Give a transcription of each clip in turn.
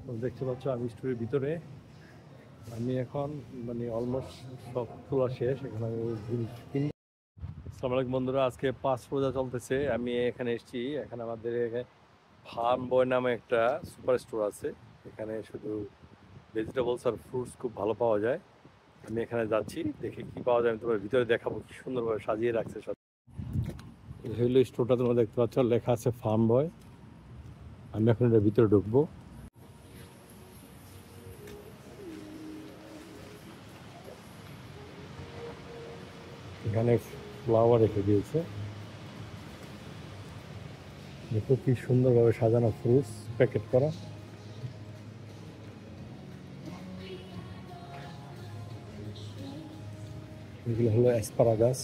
দেখতে পাচ্ছ আমি স্টোরের ভিতরে। আমি এখন মানে অলমোস্ট সব তোলা শেষ। এখানে আমি জিনিস কিনবো। আসসালামু আলাইকুম বন্ধুরা, আজকে 5 রোজা চলতেছে। আমি এখানে এসেছি। এখানে আমাদের ফার্ম বয় নামে একটা সুপার স্টোর আছে। এখানে শুধু ভেজিটেবলস আর ফ্রুটস খুব ভালো পাওয়া যায়। আমি এখানে যাচ্ছি, দেখে কি পাওয়া যায় আমি তোমার ভিতরে দেখাবো। কি সুন্দরভাবে সাজিয়ে রাখছে সব। এই হলো স্টোরটা, তোমরা দেখতে পাচ্ছ, লেখা আছে ফার্ম বয়। আমি এখন এটার ভিতরে ঢুকবো। এখানে ফ্লাওয়ার রেখে দিয়েছে। দেখো কি সুন্দরভাবে সাজানো ফ্রুটস প্যাকেট করা। এগুলো হলো অ্যাসপারাগাস।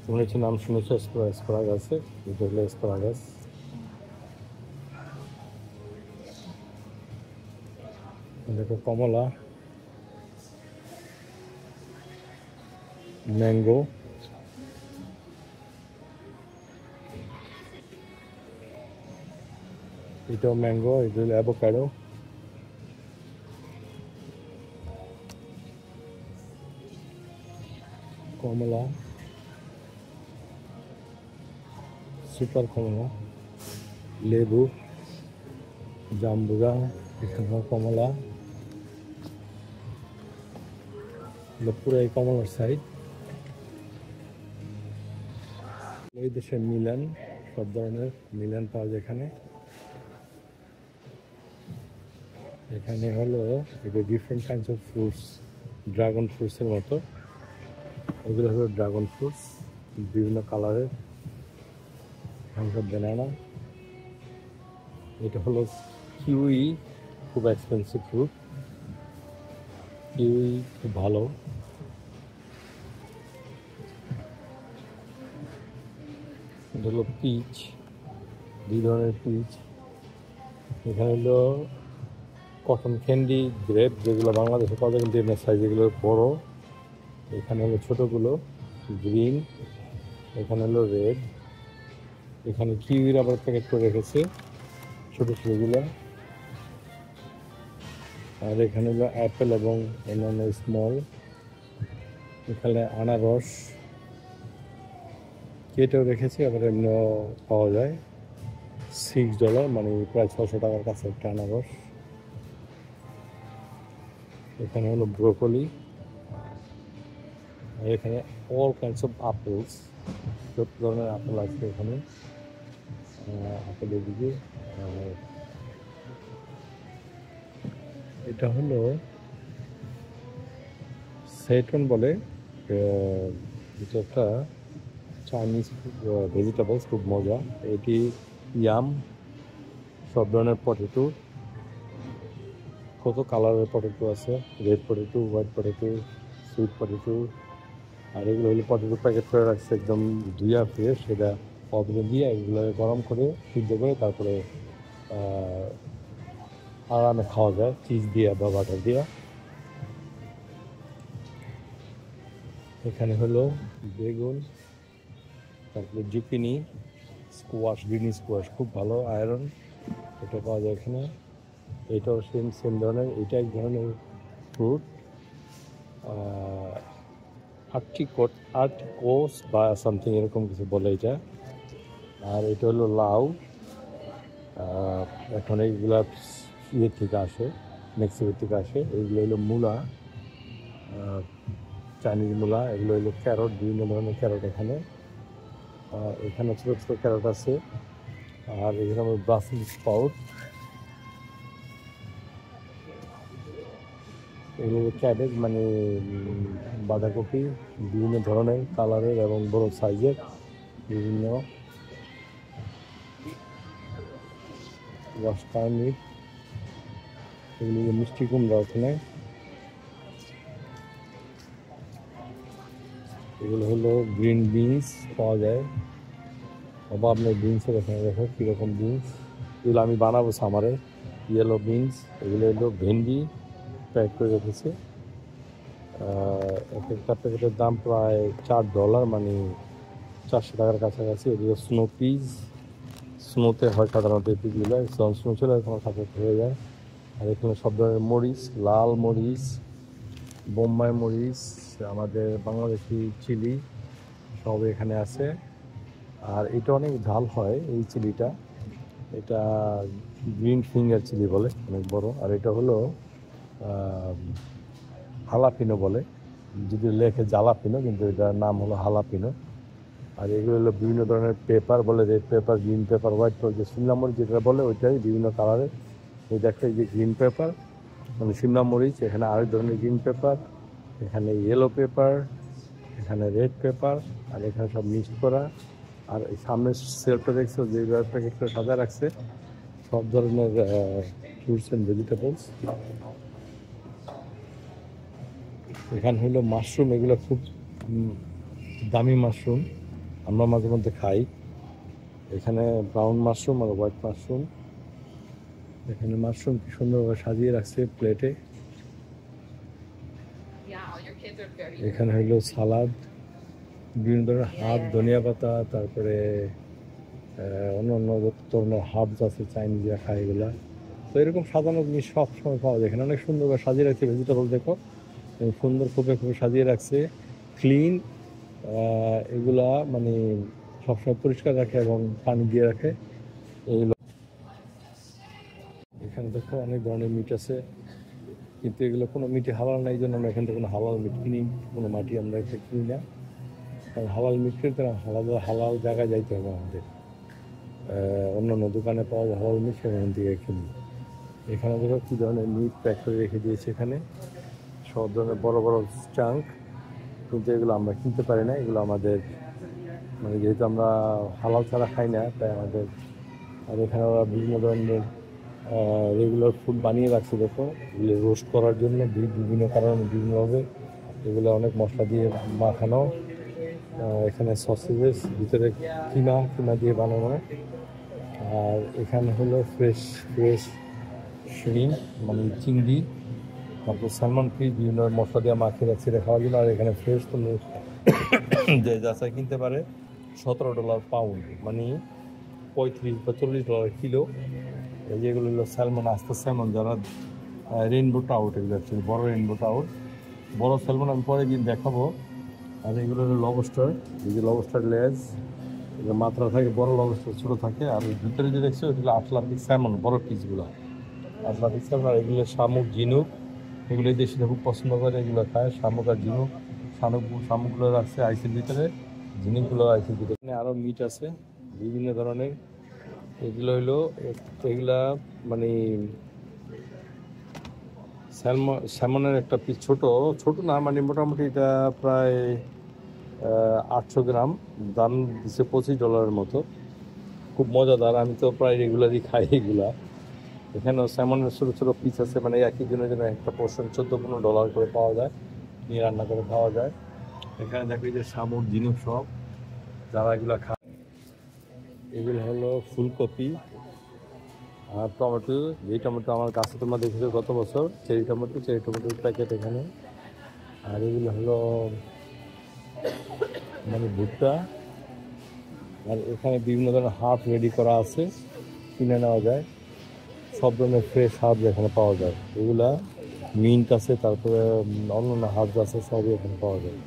তোমরা হচ্ছে নাম শুনেছো অ্যাসপারাগাসে। এটা হলো অ্যাসপারাগাস। দেখো কমলা, ম্যাঙ্গো, এটাও ম্যাঙ্গো, এটা হলো অ্যাভোকাডো, কমলা, সুপার কমলা, লেবু, জাম্বুরা, এখানে কমলা। পুরো এই কমলার সাইড। এই দেশে মিলান, সব ধরনের মিলান পাওয়া যায় এখানে। এখানে হলো এটা different kinds of fruits, dragon ফ্রুটসের মতো। এগুলো হলো ড্রাগন ফ্রুটস, বিভিন্ন কালারের। ব্যানানা। এটা হলো কিউই, খুব এক্সপেন্সিভ ফ্রুট। কিউই খুব ভালো। এটা হলো পিচ, দুই ধরনের পিচ। এখানে হলো কটন ক্যান্ডি গ্রেপ, যেগুলো বাংলাদেশে পাওয়া যায় কিন্তু এর সাইজ এগুলো বড়। এখানে হলো ছোটোগুলো গ্রিন, এখানে হলো রেড। এখানে কিউইর আবার প্যাকেট করে রেখেছে ছোটো ছোটোগুলো। আর এখানে হলো অ্যাপেল এবং অন্যান্য স্মল। এখানে আনারস কেটেও রেখেছে, আবার এমনিও পাওয়া যায়। $6, মানে প্রায় 600 টাকার কাছে একটা আনারস। এখানে হলো ব্রোকলি। আর এখানে অল কাইন্ডস অফ আপেলস, সব ধরনের আপেল আছে এখানে। আপেলের দিকে এটা হলো সেটন বলে, যেটা একটা চাইনিজ ভেজিটেবলস, খুব মজা। এটি ইয়াম, সব ধরনের পটেটো, কত কালারের পটেটো আছে, red potato, white potato, sweet potato. আর এগুলো হলো পটেটো প্যাকেট করে রাখছে একদম ধুইয়া ফ্রেশ। সেটা ওভেনে দিয়ে এগুলো গরম করে সিদ্ধ করে তারপরে আরামে খাওয়া যায় চিজ দিয়ে বা বাটার দিয়ে। এখানে হলো বেগুন, তারপরে জুকিনি, স্কোয়াশ, গ্রিন স্কোয়াশ, খুব ভালো আয়রন, এটা পাওয়া যায় এখানে। এটাও সেম ধরনের, এটা এক ধরনের ফ্রুট, আর্টিকোস বা সামথিং এরকম কিছু বলে এটা। আর এটা হলো লাউ। এখন এইগুলা ইয়ের থেকে আসে, মেক্সিকোর থেকে আসে। এইগুলো হলো মূলা, চাইনিজ মূলা। এগুলো হলো ক্যারট, বিভিন্ন ধরনের ক্যারট এখানে। এখানে ছোটো ছোটো ক্যারট আছে। আর এখানে আমার ব্রাসেল স্পাউট, এগুলো ক্যাবেজ, মানে বাঁধাকপি, বিভিন্ন ধরনের কালারের এবং বড় সাইজের, বিভিন্ন ওয়াশটার্মিক। এগুলো মিষ্টি কুমড়া ওখানে। এগুলো হলো গ্রিন বিনস পাওয়া যায়। বাবা, আপনার বিনসের এখানে দেখো কীরকম বিনস। এগুলো আমি বানাবো সামারে। ইয়েলো বিনস, এগুলো হলো ভেন্ডি, প্যাক করে রেখেছে। এক একটা প্যাকেটের দাম প্রায় $4, মানে 400 টাকার কাছাকাছি। এগুলো স্নো পিস, স্নোতে হয় সাধারণত এই পিসগুলো, যখন স্নো ছিল এখন সাথে হয়ে যায়। আর এখানে সব ধরনের মরিচ, লাল মরিচ, বোম্বাই মরিচ, আমাদের বাংলাদেশি চিলি সব এখানে আছে। আর এটা অনেক ঝাল হয় এই চিলিটা, এটা গ্রিন ফিঙ্গার চিলি বলে, অনেক বড়। আর এটা হলো হালাপিনো বলে, যদি লেখে জালাপিনো কিন্তু এটার নাম হলো হালাপিনো। আর এগুলো হলো বিভিন্ন ধরনের পেপার বলে, red paper, green paper, white paper, যে শিমলা মরিচ যেটা বলে ওইটাই বিভিন্ন কালারের। এই দেখো এই যে গ্রিন পেপার মানে শিমলা মরিচ, এখানে আরেক ধরনের গ্রিন পেপার, এখানে ইয়েলো পেপার, এখানে রেড পেপার, আর এখানে সব মিক্সড করা। আর এই সামনের সেলফটা দেখছো যে প্যাকেটটা সাজা রাখছে সব ধরনের ফ্রুটস অ্যান্ড ভেজিটেবলস। এখানে হলো মাশরুম, এগুলো খুব দামি মাশরুম, আমরা মাঝে মধ্যে খাই। এখানে ব্রাউন মাশরুম আর হোয়াইট মাশরুম। এখানে মাশরুম কি সুন্দরভাবে সাজিয়ে রাখছে প্লেটে। এখানে হলো সালাদ, বিভিন্ন ধরনের হার্ব, ধনিয়া পাতা, তারপরে অন্য অন্য ধরনের হার্বস আছে, চাইনিজরা খায় এগুলা। তো এরকম সাজানো জিনিস সব সময় পাওয়া যায় এখানে, অনেক সুন্দরভাবে সাজিয়ে রাখছে ভেজিটেবল। দেখো সুন্দর খুবই খুবই সাজিয়ে রাখছে, ক্লিন। এগুলা মানে সবসময় পরিষ্কার রাখে এবং পানি দিয়ে রাখে এগুলো। এখানে দেখো অনেক ধরনের মিট আছে, কিন্তু এগুলো কোনো মিটই হালাল নাই, এই জন্য আমরা এখান থেকে কোনো হালাল মিট কিনি, কোনো মাটি আমরা এখানে কিনি না। কারণ হালাল মিট কিনতে হালাল হালাল জায়গায় যাইতে হবে আমাদের, অন্য অন্য দোকানে পাওয়া যায় হালাল মিট, সেখান থেকে কিনি। এখানে দেখো কী ধরনের মিট প্যাক করে রেখে দিয়েছে, এখানে সব ধরনের বড় বড় চাঙ্ক। কিন্তু এগুলো আমরা কিনতে পারি না, এগুলো আমাদের মানে যেহেতু আমরা হালাল ছাড়া খাই না তাই আমাদের। আর এখানে ওরা বিভিন্ন ধরনের রেগুলার ফুড বানিয়ে রাখছে, দেখো এগুলো রোস্ট করার জন্য বিভিন্ন কারণে বিভিন্নভাবে এগুলো অনেক মশলা দিয়ে মাখানো। এখানে সসেজেস ভিতরে কিমা দিয়ে বানানো। আর এখানে হলো ফ্রেশ ফ্রেশ শ্রিম্প মানে চিংড়ি, তারপর স্যালমন ফিশ বিভিন্ন মশলা দিয়ে মাখিয়ে রাখছি খাওয়ার জন্য। আর এখানে ফ্রেশ তুমি যে যাচাই কিনতে পারে $17 পাউন্ড, মানে $35 বা $40 কিলো। এই যেগুলো হলো স্যালমন, আস্তে স্যালমন, যারা রেইনবো ট্রাউট, এগুলো অ্যাকচুয়ালি বড় রেইনবো ট্রাউট, বড় স্যালমন আমি পরে দিন দেখাবো। আর এগুলো হলো লবস্টার, এই যে লবস্টার লেজ, এগুলো মাত্রা থাকে, বড় লবস্টার ছোটো থাকে। আর ওই ভিতরে যে দেখছো ওইগুলো আটলান্টিক স্যালমন, বড় পিসগুলো আটলান্টিক স্যালমন। আর এগুলো শামুক, ঝিনুক, এগুলো এই দেশে খুব পছন্দ করে, এগুলো খায় শামুক আর ঝিনুক। শামুকগুলো রাখছে আইসের ভিতরে, ঝিনুকগুলো আইসের ভিতরে। এখানে আরও মিট আছে বিভিন্ন ধরনের, এগুলো হইলো এগুলা মানে স্যামনের একটা পিস, ছোট ছোট না, মানে মোটামুটি এটা প্রায় 800 গ্রাম, দাম দিচ্ছে $25 মতো। খুব মজাদার, আমি তো প্রায় রেগুলারই খাই এগুলা। এখানেও স্যামনের ছোটো ছোটো পিস আছে, মানে একই দিনের জন্য একটা পোর্শন $14-15 করে পাওয়া যায়, নিয়ে রান্না করে খাওয়া যায়। এখানে দেখো যে শামুক, ঝিনুক সব, যারা এগুলো খায়। এগুলো হলো ফুলকপি আর টমেটো, যেই টমেটো আমার কাছে তোমরা দেখেছো গত বছর, চেরি টমেটোর প্যাকেট এখানে। আর এগুলো হলো মানে ভুট্টা। আর এখানে বিভিন্ন ধরনের হার্ব রেডি করা আছে, কিনে নেওয়া যায়, সব ধরনের ফ্রেশ হার্ব এখানে পাওয়া যায়। এগুলা মিন্ট আছে, তারপরে অন্য হার্ব আছে, সবই এখানে পাওয়া যায়।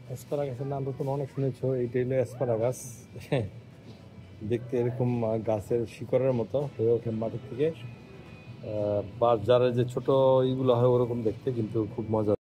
অ্যাসপারাগাসের নাম তো তোমরা অনেক শুনেছো, এইটা হলো অ্যাসপারাগাস। দেখতে এরকম গাছের শিকড়ের মতো হয়ে ওঠে মাটি থেকে, বা যারা যে ছোট এইগুলো হয় ওরকম দেখতে, কিন্তু খুব মজা।